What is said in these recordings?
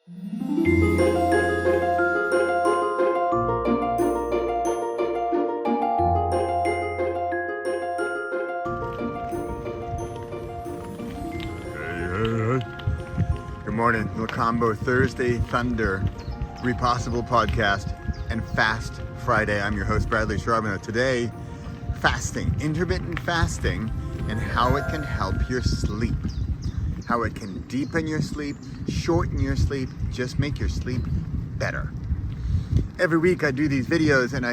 Good morning, little combo Thursday Thunder, Repossible podcast, and Fast Friday. I'm your host, Bradley Charbonneau. Today, fasting, intermittent fasting, and how it can help your sleep. How it can deepen your sleep, shorten your sleep, just make your sleep better. Every week I do these videos, and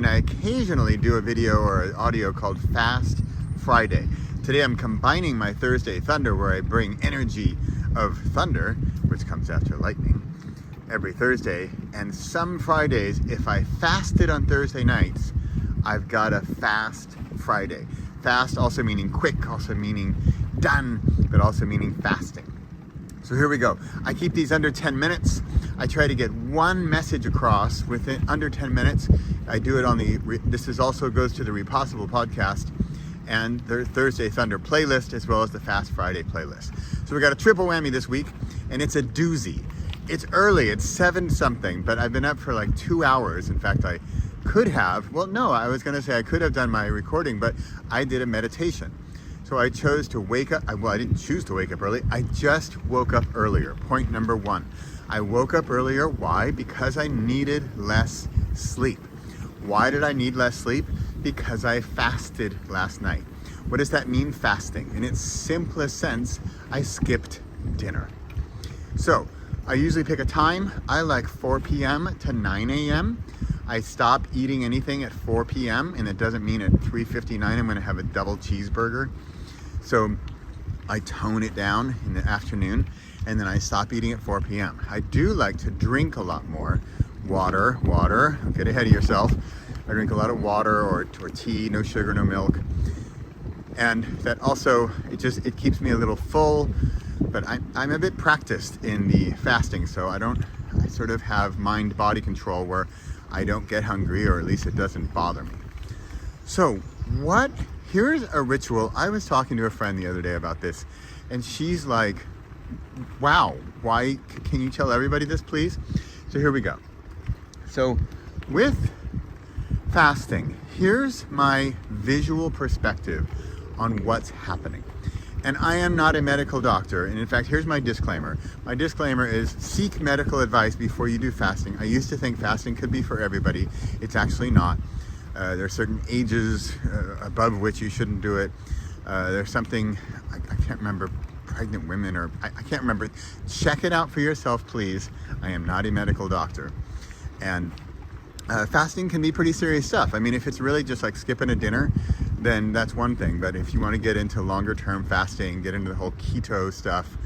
I occasionally do a video or an audio called Fast Friday. Today I'm combining my Thursday Thunder, where I bring energy of thunder, which comes after lightning, every Thursday. And some Fridays, if I fasted on Thursday nights, I've got a Fast Friday. Fast also meaning quick, also meaning done, but also meaning fasting. So here we go. I keep these under 10 minutes. I try to get one message across within under 10 minutes. I do it on this also goes to the Repossible podcast and the Thursday Thunder playlist, as well as the Fast Friday playlist. So we got a triple whammy this week, and it's a doozy. It's early, it's 7 something, but I've been up for like 2 hours. In fact, I could have done my recording, but I did a meditation. So I chose to wake up. I didn't choose to wake up early. I just woke up earlier. Point number 1. I woke up earlier. Why? Because I needed less sleep. Why did I need less sleep? Because I fasted last night. What does that mean, fasting? In its simplest sense, I skipped dinner. So I usually pick a time. I like 4 p.m. to 9 a.m. I stop eating anything at 4 p.m. and it doesn't mean at 3:59 I'm going to have a double cheeseburger. So I tone it down in the afternoon, and then I stop eating at 4 p.m. I do like to drink a lot more. Water, don't get ahead of yourself. I drink a lot of water or tea, no sugar, no milk. And that also, it keeps me a little full, but I'm a bit practiced in the fasting, so I sort of have mind-body control where I don't get hungry, or at least it doesn't bother me. So here's a ritual. I was talking to a friend the other day about this, and she's like, wow, why, can you tell everybody this, please? So here we go. So with fasting, here's my visual perspective on what's happening. And I am not a medical doctor, and in fact, here's my disclaimer. My disclaimer is seek medical advice before you do fasting. I used to think fasting could be for everybody. It's actually not. There are certain ages above which you shouldn't do it. There's something, I can't remember, pregnant women, or I can't remember. Check it out for yourself, please. I am not a medical doctor. And fasting can be pretty serious stuff. I mean, if it's really just like skipping a dinner, then that's one thing. But if you want to get into longer term fasting, get into the whole keto stuff,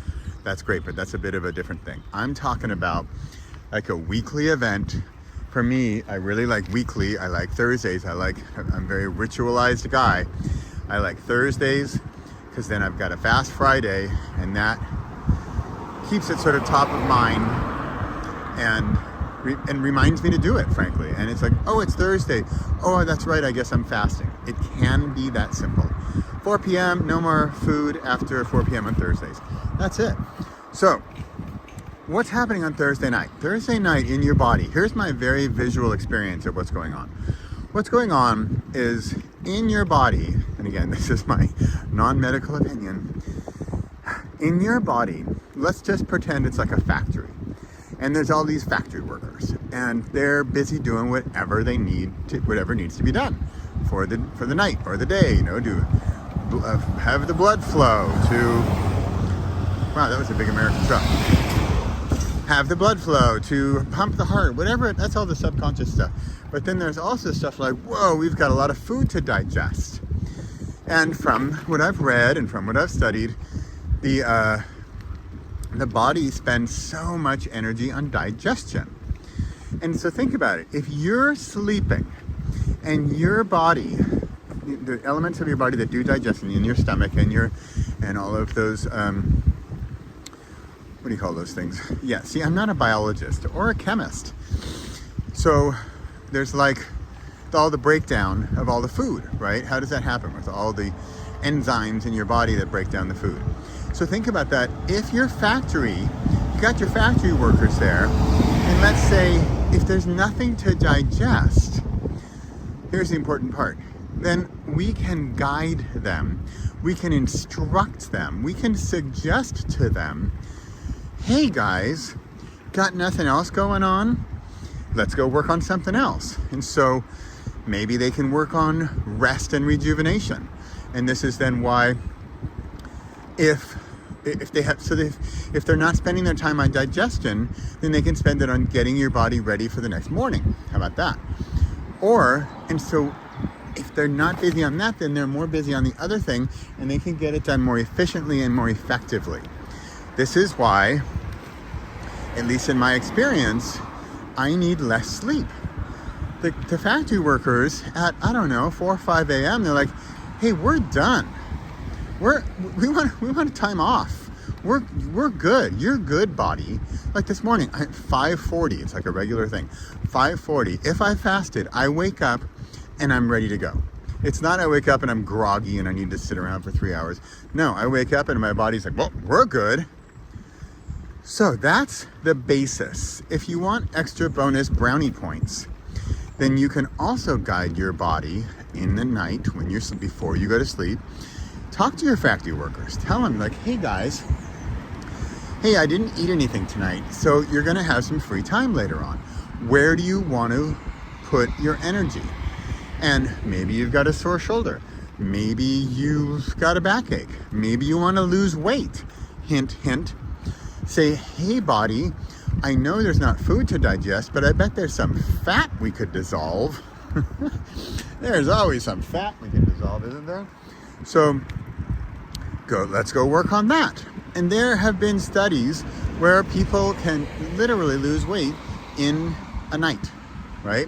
that's great, but that's a bit of a different thing. I'm talking about like a weekly event. For me, I really like weekly. I like Thursdays. I'm a very ritualized guy. I like Thursdays because then I've got a Fast Friday, and that keeps it sort of top of mind and reminds me to do it, frankly. And it's like, oh, it's Thursday. Oh, that's right, I guess I'm fasting. It can be that simple. 4 p.m., no more food after 4 p.m. on Thursdays. That's it. So, what's happening on Thursday night? Thursday night in your body. Here's my very visual experience of what's going on. What's going on is in your body, and again, this is my non-medical opinion. In your body, let's just pretend it's like a factory. And there's all these factory workers, and they're busy doing whatever needs to be done for the night or the day. To have the blood flow. Wow, that was a big American truck. Have the blood flow, to pump the heart, whatever. That's all the subconscious stuff. But then there's also stuff like, whoa, we've got a lot of food to digest. And from what I've read and from what I've studied, the body spends so much energy on digestion. And so think about it. If you're sleeping and your body, the elements of your body that do digestion in your stomach and all of those, what do you call those things? Yeah, see, I'm not a biologist or a chemist. So there's like all the breakdown of all the food, right? How does that happen with all the enzymes in your body that break down the food? So think about that. If your factory got your factory workers there, and let's say if there's nothing to digest, here's the important part, then we can guide them, we can instruct them, we can suggest to them, hey guys, got nothing else going on? Let's go work on something else. And so maybe they can work on rest and rejuvenation. And this is then why if they're not spending their time on digestion, then they can spend it on getting your body ready for the next morning. How about that? And so if they're not busy on that, then they're more busy on the other thing, and they can get it done more efficiently and more effectively. This is why, at least in my experience, I need less sleep. The factory workers at, 4 or 5 a.m., they're like, hey, we're done. We want time off. We're good. You're good, body. Like this morning, at 5:40, it's like a regular thing. 5:40. If I fasted, I wake up and I'm ready to go. It's not I wake up and I'm groggy and I need to sit around for 3 hours. No, I wake up and my body's like, well, we're good. So that's the basis. If you want extra bonus brownie points, then you can also guide your body in the night before you go to sleep. Talk to your factory workers. Tell them like, hey guys, I didn't eat anything tonight, so you're gonna have some free time later on. Where do you want to put your energy? And maybe you've got a sore shoulder. Maybe you've got a backache. Maybe you want to lose weight. Hint, hint. Say, hey body, I know there's not food to digest, but I bet there's some fat we could dissolve. There's always some fat we can dissolve, isn't there? So let's go work on that. And there have been studies where people can literally lose weight in a night, right?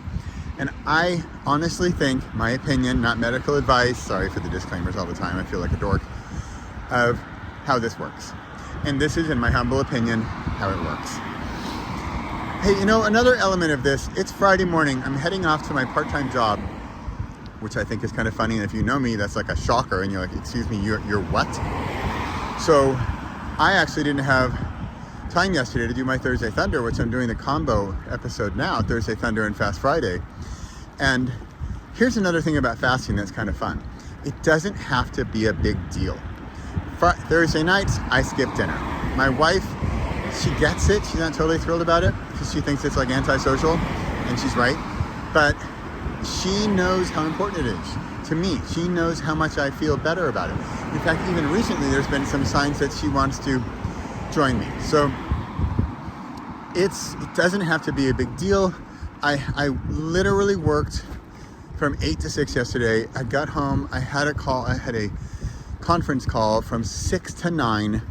And I honestly think, my opinion, not medical advice, sorry for the disclaimers all the time, I feel like a dork, of how this works. And this is, in my humble opinion, how it works. Hey, another element of this, it's Friday morning, I'm heading off to my part-time job, which I think is kind of funny, and if you know me, that's like a shocker, and you're like, excuse me, you're what? So I actually didn't have time yesterday to do my Thursday Thunder, which I'm doing the combo episode now, Thursday Thunder and Fast Friday. And here's another thing about fasting that's kind of fun. It doesn't have to be a big deal. Thursday nights, I skip dinner. My wife, she gets it. She's not totally thrilled about it because she thinks it's like antisocial, and she's right. But she knows how important it is to me. She knows how much I feel better about it. In fact, even recently, there's been some signs that she wants to join me. So it doesn't have to be a big deal. I literally worked from 8 to 6 yesterday. I got home, I had a conference call from 6 to 9.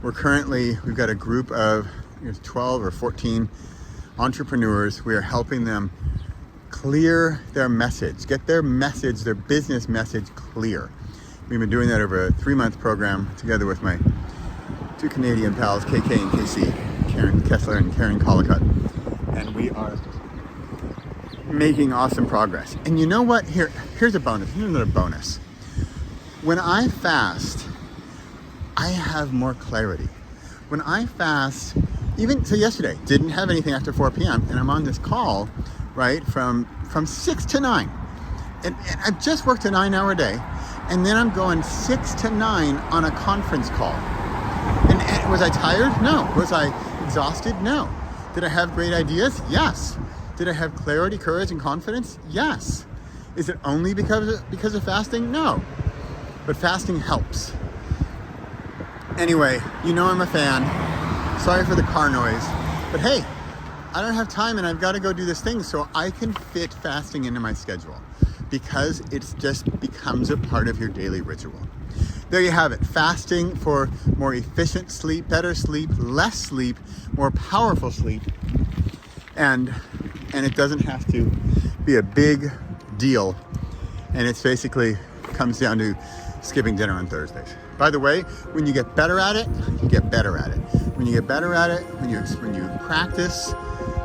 We've got a group of 12 or 14 entrepreneurs. We are helping them clear their message, get their business message clear. We've been doing that over a 3-month program together with my 2 Canadian pals, KK and KC, Karen Kessler and Karen Collicott. And we are making awesome progress. And you know what? Here's a bonus. Here's another bonus. When I fast, I have more clarity. When I fast, so yesterday, didn't have anything after 4 p.m. and I'm on this call, right, from 6 to 9. And I've just worked a 9-hour day, and then I'm going 6 to 9 on a conference call. And was I tired? No. Was I exhausted? No. Did I have great ideas? Yes. Did I have clarity, courage, and confidence? Yes. Is it only because of fasting? No. But fasting helps. Anyway, I'm a fan. Sorry for the car noise. But hey, I don't have time and I've got to go do this thing, so I can fit fasting into my schedule because it just becomes a part of your daily ritual. There you have it. Fasting for more efficient sleep, better sleep, less sleep, more powerful sleep. And it doesn't have to be a big deal. And it's basically comes down to skipping dinner on Thursdays. By the way, when you get better at it, you get better at it. When you get better at it, when you practice,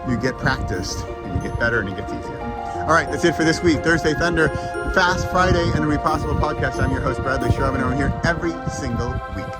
you get practiced, and you get better, and it gets easier. All right, that's it for this week. Thursday Thunder, Fast Friday, and the Re303 podcast. I'm your host, Bradley Charbonneau, here every single week.